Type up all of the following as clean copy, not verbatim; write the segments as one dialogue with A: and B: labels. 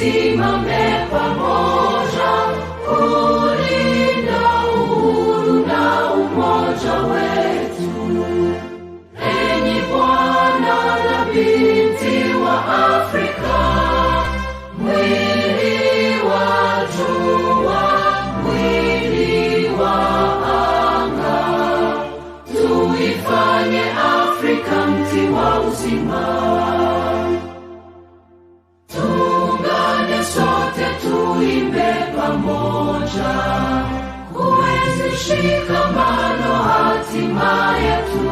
A: tusimame pamoja kulinda uhuru na umoja wetu. Enyi bwana na binti wa Afrika, mwili wa jua, mwili wa anga, tuifanye Afrika mti wa uzima. Tuungane sote tuimbe pamoja, kuenzi shikamano hatima yetu.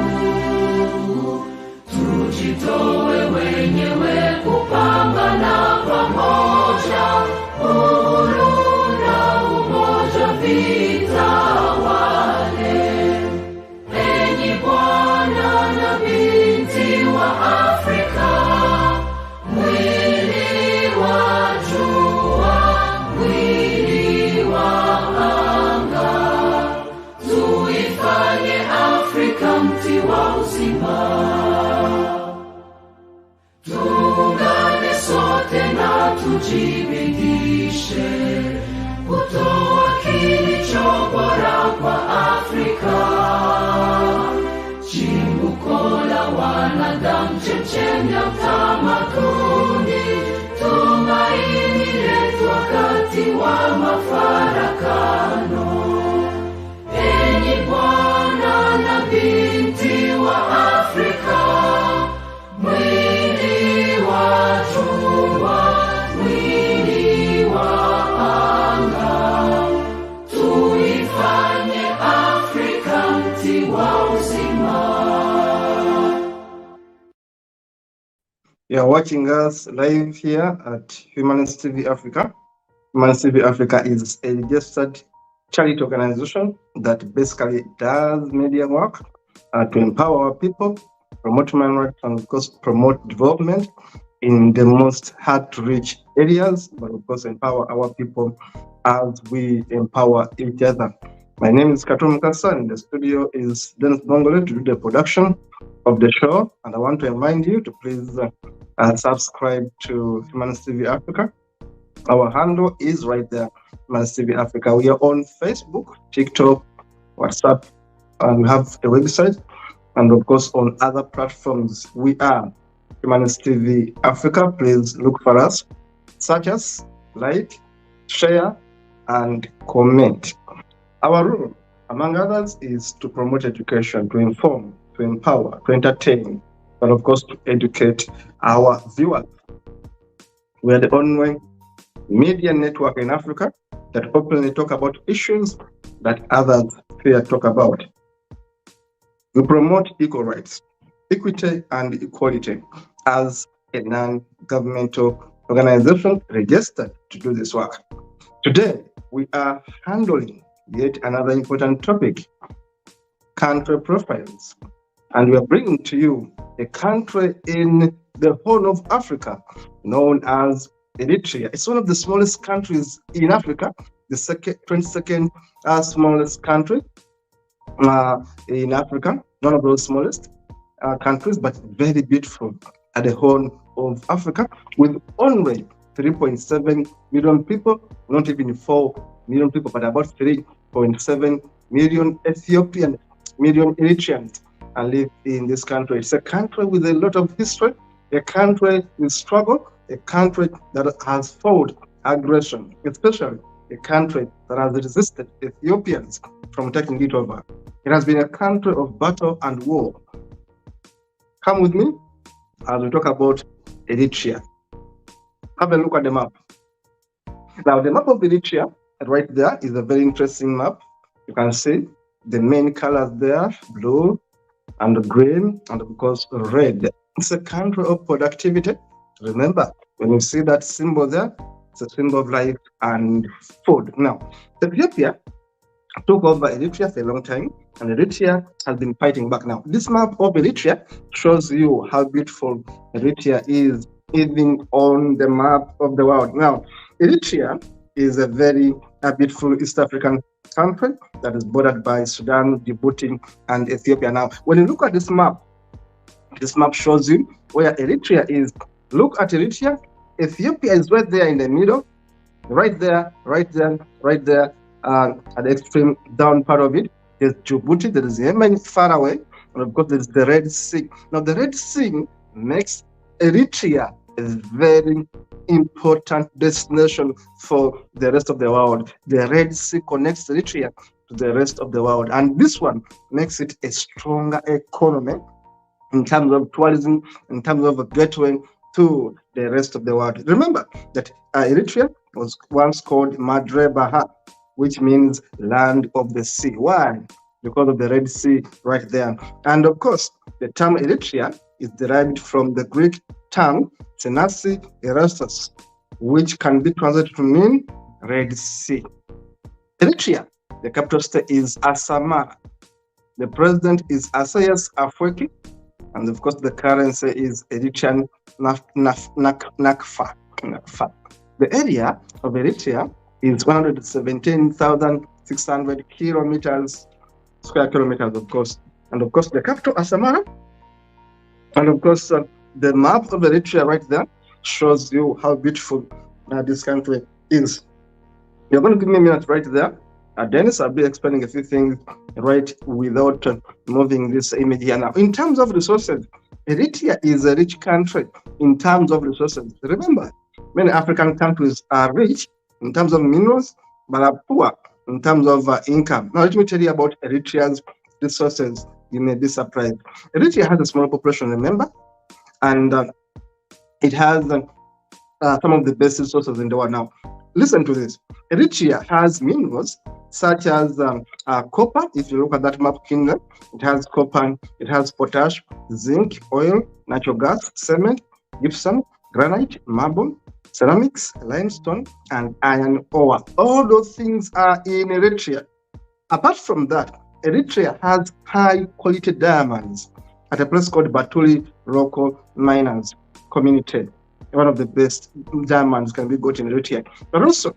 A: Tujitoe wenyewe kupambana pamoja, uhuru na umoja vitawale. Enyi bwana na binti wa Afrika, mwili wa jua, mwili wa anga, tuifanye Afrika mti wa uzima. Tuungane sote na tujibidishe kutoa kilicho bora kwa Afrika. Chimbuko la wanadamu, chemchemi ya utamaduni, tumaini letu wakati wa mafarakano. Enyi bwana na binti wa Afrika, mwili wa jua, mwili wa anga, tuifanye Afrika mti wa uzima.
B: You are watching us live here at Humanist TV Africa. Humanist TV Africa is a registered charity organization that basically does media work to empower our people, promote human rights, and of course promote development in the most hard-to-reach areas, but of course empower our people as we empower each other. My name is Katum Mukasa, and the studio is Dennis Bongole to do the production of the show. And I want to remind you to please subscribe to Humanist TV Africa. Our handle is right there, Humanist TV Africa. We are on Facebook, TikTok, WhatsApp, and we have a website. And of course, on other platforms, we are Humanist TV Africa. Please look for us, search us, like, share, and comment. Our role, among others, is to promote education, to inform, to empower, to entertain, but of course, to educate our viewers. We are the only media network in Africa that openly talk about issues that others fear talk about. We promote equal rights, equity, and equality as a non-governmental organization registered to do this work. Today, we are handling yet another important topic, country profiles. And we are bringing to you a country in the Horn of Africa known as Eritrea. It's one of the smallest countries in Africa, the 22nd smallest country in Africa, one of those smallest countries, but very beautiful at the Horn of Africa, with only 3.7 million people, not even 4 million people, but about 3.7 million million Eritreans live in this country. It's a country with a lot of history, a country with struggle, a country that has fought aggression, especially a country that has resisted Ethiopians from taking it over. It has been a country of battle and war. Come with me as we talk about Eritrea. Have a look at the map. Now, the map of Eritrea right there is a very interesting map. You can see the main colors there, blue and green, and of course red. It's a country of productivity. Remember, when you see that symbol there, it's a symbol of life and food. Now, Ethiopia took over Eritrea for a long time, and Eritrea has been fighting back. Now, this map of Eritrea shows you how beautiful Eritrea is, even on the map of the world. Now, Eritrea is a very beautiful East African country that is bordered by Sudan, Djibouti, and Ethiopia. Now, when you look at this map shows you where Eritrea is. Look at Eritrea. Ethiopia is right there in the middle, right there, right there, right there, at the extreme down part of it. There's Djibouti, there is Yemen far away, and of course there's the Red Sea. Now the Red Sea makes Eritrea a very important destination for the rest of the world. The Red Sea connects Eritrea to the rest of the world, and this one makes it a stronger economy in terms of tourism, in terms of a gateway to the rest of the world. Remember that Eritrea was once called Madre Baha, which means land of the sea. Why? Because of the Red Sea right there. And of course, the term Eritrea is derived from the Greek term Tenassi Erastus, which can be translated to mean Red Sea. Eritrea, the capital city is Asmara. The president is Isaias Afwerki, and of course the currency is Eritrean Nakfa. The area of Eritrea is 117,600 square kilometers, of course. And of course the capital Asmara, and of course the map of Eritrea right there shows you how beautiful this country is. You're going to give me a minute right there. Dennis, I'll be explaining a few things right without moving this image here now. In terms of resources, Eritrea is a rich country in terms of resources. Remember, many African countries are rich in terms of minerals, but are poor in terms of income. Now, let me tell you about Eritrea's resources. You may be surprised. Eritrea has a small population, remember, and it has some of the best resources in the world. Now, listen to this. Eritrea has minerals such as copper. If you look at that map kingdom, it has copper, it has potash, zinc, oil, natural gas, cement, gypsum, granite, marble, ceramics, limestone, and iron ore. All those things are in Eritrea. Apart from that, Eritrea has high quality diamonds at a place called Batuli Local Miners Community. One of the best diamonds can be got in Eritrea. But also,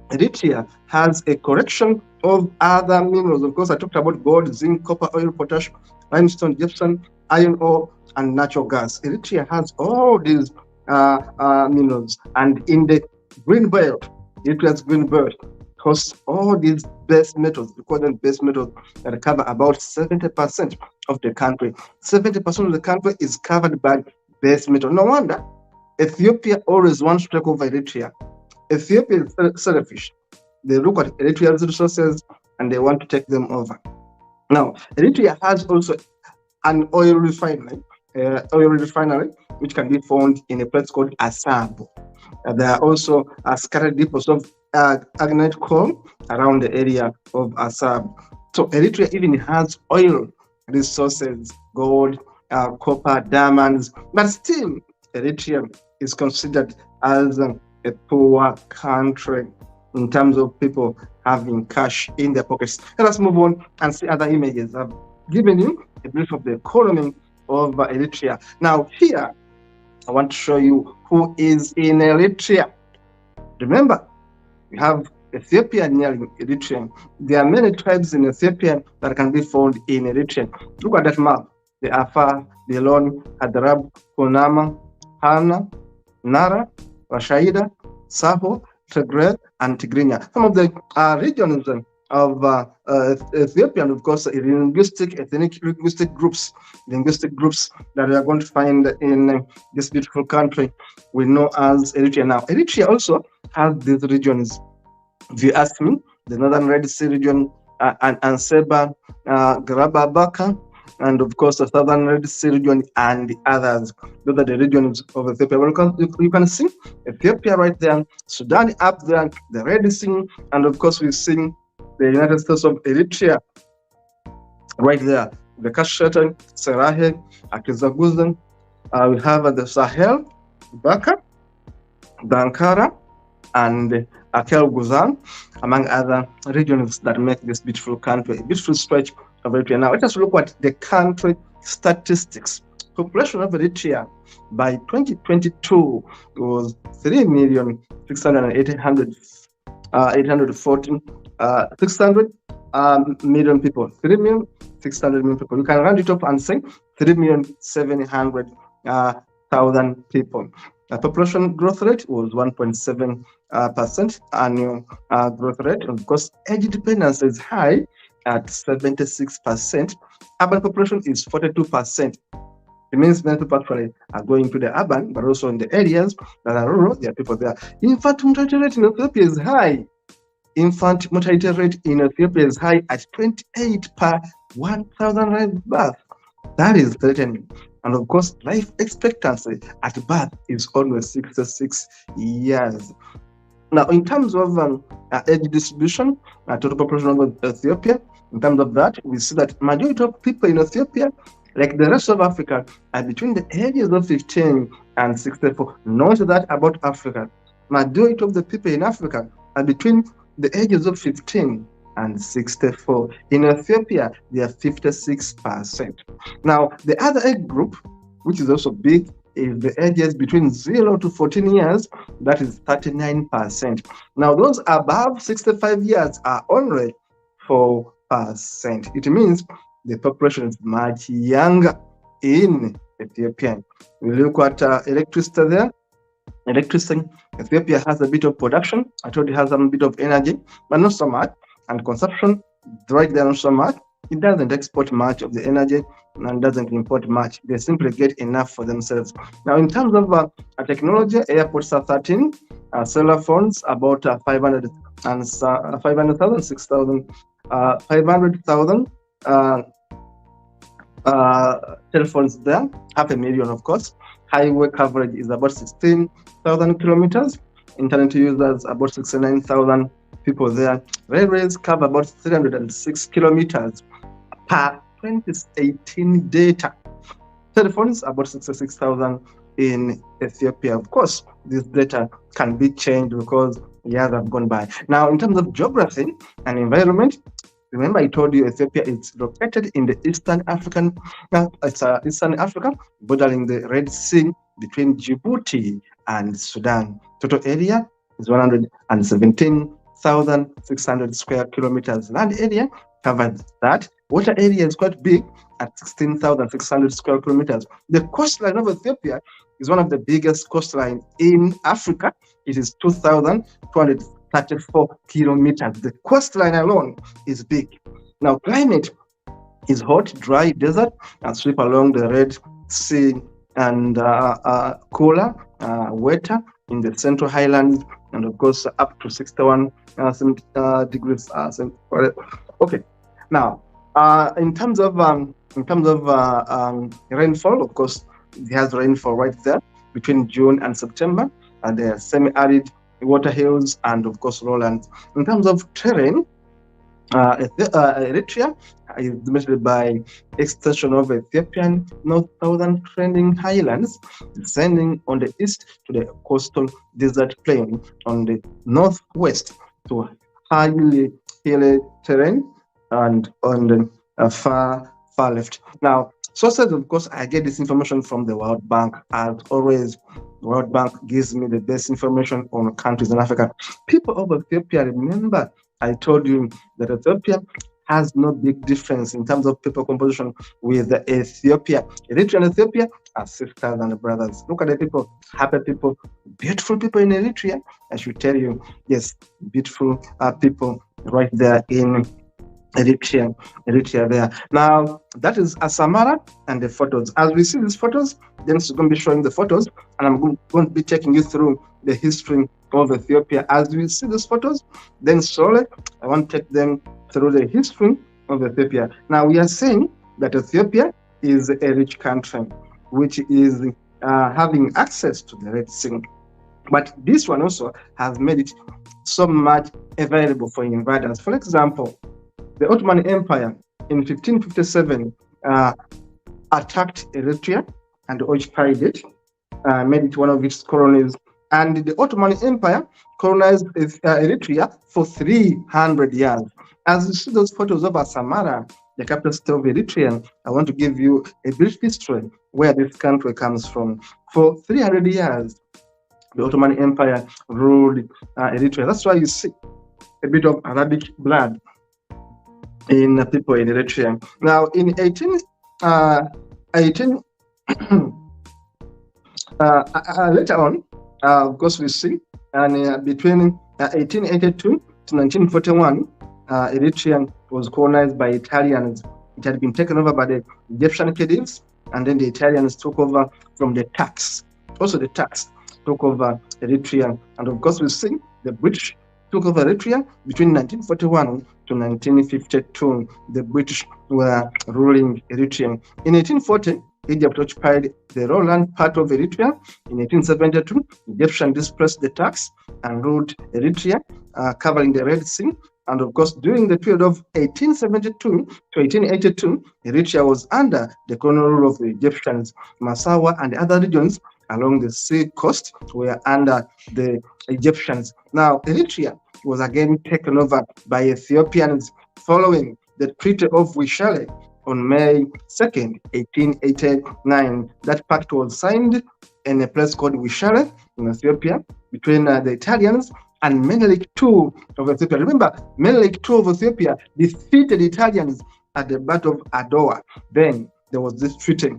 B: Eritrea has a collection of other minerals. Of course, I talked about gold, zinc, copper, oil, potash, limestone, gypsum, iron ore, and natural gas. Eritrea has all these minerals. And in the green belt, Eritrea's green belt hosts all these base metals, we call them base metals, that cover about 70% of the country. 70% of the country is covered by base metal. No wonder Ethiopia always wants to take over Eritrea. Ethiopia is selfish. They look at Eritrea's resources and they want to take them over. Now, Eritrea has also an oil refinery, which can be found in a place called Asabo. There are also scattered depots of agnite coal around the area of Asab. So Eritrea even has oil resources, gold, copper, diamonds, but still Eritrea is considered as a poor country in terms of people having cash in their pockets. Let us move on and see other images. I've given you a brief of the economy of Eritrea. Now here, I want to show you who is in Eritrea. Remember, we have Ethiopia near Eritrea. There are many tribes in Ethiopia that can be found in Eritrea. Look at that map. The Afar, the Elon, Hadrab, Kunama, Hana, Nara, Rashaida, Saho, Tigray, and Tigrinya. Some of the regions of Ethiopia, and of course, linguistic groups that we are going to find in this beautiful country we know as Eritrea. Now, Eritrea also has these regions. If you ask me, the Northern Red Sea region, Anseba, Garababaka, and of course the Southern Red Sea region and the others. Those are the regions of Ethiopia. You can see Ethiopia right there, Sudan up there, the Red Sea, and of course we see the United States of Eritrea right there. The Kashetan, Serahe, Akizaguzan. We have the Sahel, Baka, Dankara, and Akel Guzan, among other regions that make this beautiful country, a beautiful stretch of Eritrea. Now, let us look at the country statistics. Population of Eritrea by 2022 was 3,600,000 people. 3,600,000 people. You can round it up and say 3,700,000 people. The population growth rate was 1.7% annual growth rate. And of course, age dependence is high at 76%. Urban population is 42%. It means many people actually are going to the urban, but also in the areas that are rural, there are people there. Infant mortality rate in Ethiopia is high. Infant mortality rate in Ethiopia is high at 28 per 1,000 live births. That is threatening. And of course, life expectancy at birth is always 66 years. Now, in terms of age distribution, total population of Ethiopia, in terms of that, we see that majority of people in Ethiopia, like the rest of Africa, are between the ages of 15 and 64. Note that about Africa. Majority of the people in Africa are between the ages of 15 and 64. In Ethiopia, they are 56%. Now, the other age group, which is also big, is the ages between 0 to 14 years, that is 39%. Now, those above 65 years are only 4%. It means the population is much younger in Ethiopia. We look at electricity there. Electricity, Ethiopia has a bit of production. I told you it has a bit of energy, but not so much. And consumption, right there, not so much. It doesn't export much of the energy and doesn't import much. They simply get enough for themselves. Now, in terms of technology, airports are 13, cellular phones about 500,000, 6,000, 500,000 telephones there, 500,000 of course. Highway coverage is about 16,000 kilometers. Internet users about 69,000 people there. Railways cover about 306 kilometers per 2018 data. Telephones about 66,000 in Ethiopia. Of course, this data can be changed because years have gone by. Now, in terms of geography and environment, remember I told you Ethiopia is located in the Eastern Africa, bordering the Red Sea between Djibouti and Sudan. Total area is 117,600 square kilometers. Land area covers that. Water area is quite big at 16,600 square kilometers. The coastline of Ethiopia is one of the biggest coastline in Africa. It is 2,234 kilometers. The coastline alone is big. Now, climate is hot, dry desert, and sweep along the Red Sea, and cooler, wetter in the Central Highlands, and of course up to 61 degrees. Okay. Now, in terms of rainfall, of course, it has rainfall right there between June and September, and the semi-arid water hills, and of course lowlands. In terms of terrain, Eritrea is dominated by extension of Ethiopian north-southern trending highlands, descending on the east to the coastal desert plain on the northwest to highly hilly terrain, and on the far left. Now, sources, of course, I get this information from the World Bank. As always, the World Bank gives me the best information on countries in Africa. People of Ethiopia, remember, I told you that Ethiopia has no big difference in terms of people composition with Ethiopia. Eritrea and Ethiopia are sisters and brothers. Look at the people, happy people, beautiful people in Eritrea. I should tell you, yes, beautiful people right there in Eritrea there. Now, that is Asamara and the photos. As we see these photos, then it's going to be showing the photos, and I'm going to be taking you through the history of Ethiopia. As we see these photos, then slowly I want to take them through the history of Ethiopia. Now, we are saying that Ethiopia is a rich country, which is having access to the Red Sea. But this one also has made it so much available for invaders. For example, the Ottoman Empire in 1557 attacked Eritrea and occupied it, made it one of its colonies. And the Ottoman Empire colonized Eritrea for 300 years. As you see those photos of Asmara, the capital city of Eritrea, I want to give you a brief history where this country comes from. For 300 years, the Ottoman Empire ruled Eritrea. That's why you see a bit of Arabic blood in people in Eritrea. Now, in Later on, of course, we see, and between 1882 to 1941, Eritrea was colonized by Italians. It had been taken over by the Egyptian khedives, and then the Italians took over from the Turks. Also, the Turks took over Eritrea, and of course, we see the British took over Eritrea between 1941 to 1952. The British were ruling Eritrea. In 1840, Egypt occupied the lowland part of Eritrea. In 1872, Egyptians displaced the Turks and ruled Eritrea, covering the Red Sea. And of course, during the period of 1872 to 1882, Eritrea was under the colonial rule of the Egyptians. Massawa and other regions along the sea coast were under the Egyptians. Now, Eritrea was again taken over by Ethiopians following the Treaty of Wishale on May 2nd, 1889. That pact was signed in a place called Wishale in Ethiopia between the Italians and Menelik II of Ethiopia. Remember, Menelik II of Ethiopia defeated Italians at the Battle of Adowa. Then there was this treaty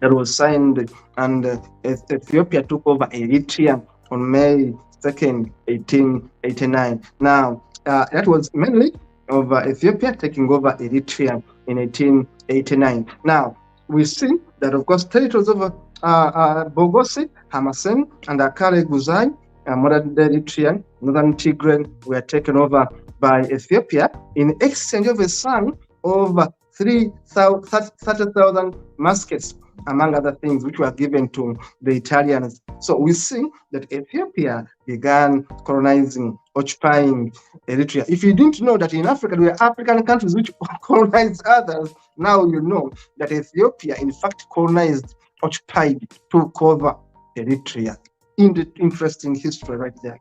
B: that was signed, and Ethiopia took over Eritrea on May 2nd, 1889. Now, that was Menelik of Ethiopia taking over Eritrea in 1889. Now, we see that, of course, territories of Bogosi, Hamasen, and Akare Guzai, modern Eritrea, northern Tigray, were taken over by Ethiopia in exchange of a sum of 30,000 muskets, among other things, which were given to the Italians. So we see that Ethiopia began colonizing, occupying Eritrea. If you didn't know that in Africa there were African countries which colonized others, now you know that Ethiopia, in fact, colonized, occupied, took over Eritrea. Interesting history right there.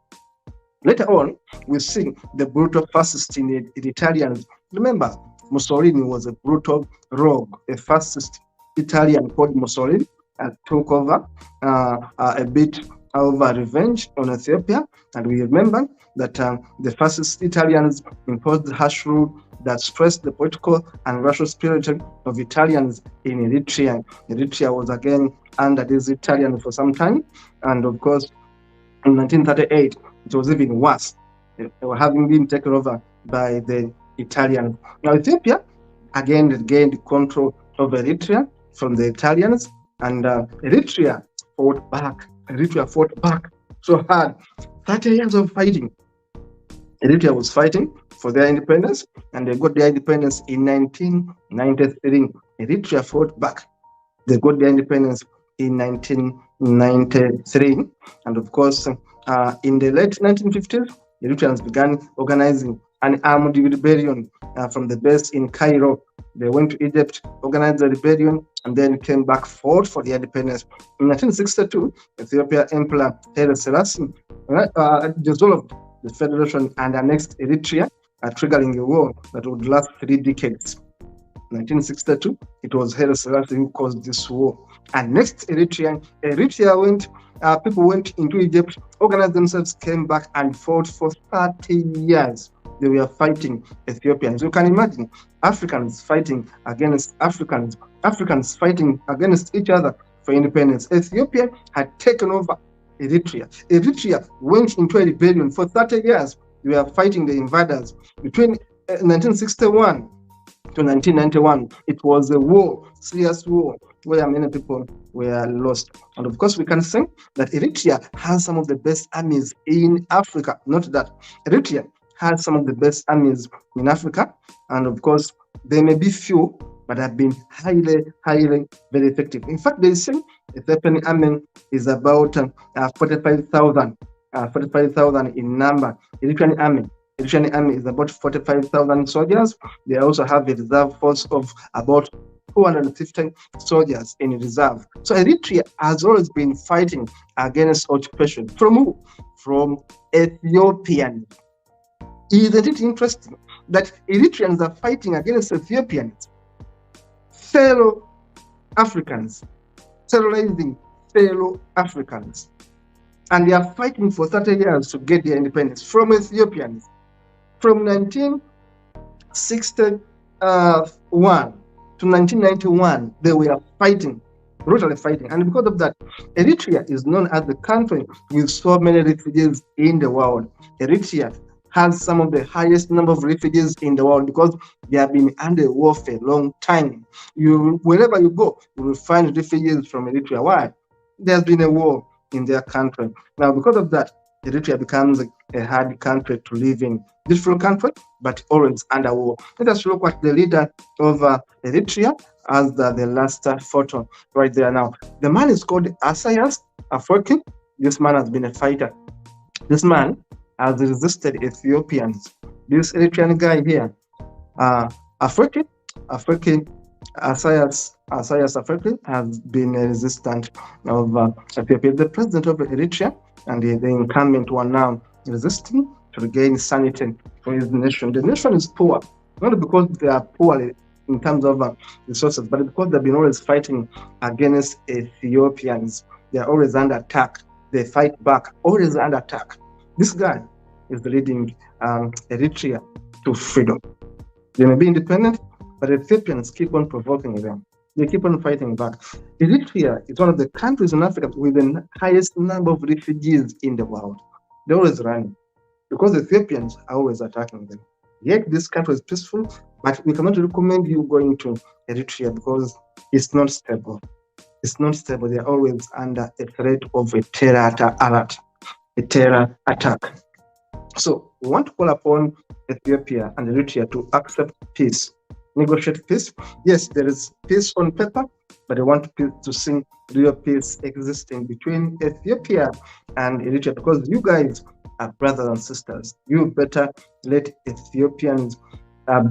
B: Later on, we see the brutal fascist in the Italians. Remember, Mussolini was a brutal rogue, a fascist Italian called Mussolini, took over a bit of revenge on Ethiopia. And we remember that the fascist Italians imposed the harsh rule that stressed the political and racial spirit of Italians in Eritrea. Eritrea was again under these Italians for some time. And of course, in 1938, it was even worse. They were having been taken over by the Italians. Now, Ethiopia again gained control of Eritrea from the Italians, and Eritrea fought back. Eritrea fought back so hard. 30 years of fighting. Eritrea was fighting for their independence, and they got their independence in 1993. Eritrea fought back. They got their independence in 1993. And of course, in the late 1950s, Eritreans began organizing an armed rebellion from the base in Cairo. They went to Egypt, organized the rebellion, and then came back, fought for their independence. In 1962, Ethiopia Emperor Haile Selassie dissolved the federation and annexed Eritrea, triggering a war that would last 3 decades. 1962, it was Haile Selassie who caused this war. And next, Eritrea went, people went into Egypt, organized themselves, came back and fought for 30 years. They were fighting Ethiopians. You can imagine Africans fighting against Africans, Africans fighting against each other for independence. Ethiopia had taken over Eritrea. Eritrea went into a rebellion for 30 years. They were fighting the invaders. Between 1961 to 1991, it was a war, serious war, where many people were lost. And of course, we can say that Eritrea has some of the best armies in Africa. Not that Eritrea has some of the best armies in Africa. And of course, they may be few, but have been highly, very effective. In fact, they say the Ethiopian army is about 45,000 in number. Eritrean army is about 45,000 soldiers. They also have a reserve force of about 250 soldiers in reserve. So Eritrea has always been fighting against occupation. From who? From Ethiopians. Isn't it interesting that Eritreans are fighting against Ethiopians, fellow Africans, terrorizing fellow Africans, and they are fighting for 30 years to get their independence from Ethiopians. From 1961 to 1991, they were fighting brutally fighting. And because of that, Eritrea is known as the country with so many refugees in the world. Eritrea has some of the highest number of refugees in the world because they have been under war for a long time. Wherever you go, you will find refugees from Eritrea. Why? There's been a war in their country. Now, because of that, Eritrea becomes a hard country to live in. Beautiful country, but always under war. Let us look at the leader of Eritrea as the last photo right there now. The man is called Isaias Afwerki. This man has been a fighter. This man has resisted Ethiopians. This Eritrean guy here, Afwerki, Isaias Afwerki has been a resistant of Ethiopia. The president of Eritrea and the incumbent one now resisting to regain sanity for his nation. The nation is poor, not because they are poor in terms of resources, but because they've been always fighting against Ethiopians. They're always under attack. They fight back, always under attack. This guy is leading Eritrea to freedom. They may be independent, but Ethiopians keep on provoking them. They keep on fighting back. Eritrea is one of the countries in Africa with the highest number of refugees in the world. They're always running because the Ethiopians are always attacking them. Yet this country is peaceful, but we cannot recommend you going to Eritrea because it's not stable. It's not stable. They're always under a threat of a terror attack. So we want to call upon Ethiopia and Eritrea to accept peace, negotiate peace. Yes, there is peace on paper, but I want to see real peace existing between Ethiopia and Eritrea because you guys are brothers and sisters. You better let Ethiopians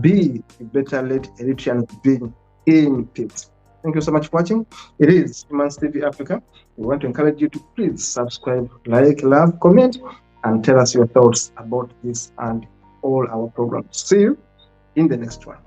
B: be, you better let Eritreans be in peace. Thank you so much for watching. It is Humans TV Africa. We want to encourage you to please subscribe, like, love, comment, and tell us your thoughts about this and all our programs. See you in the next one.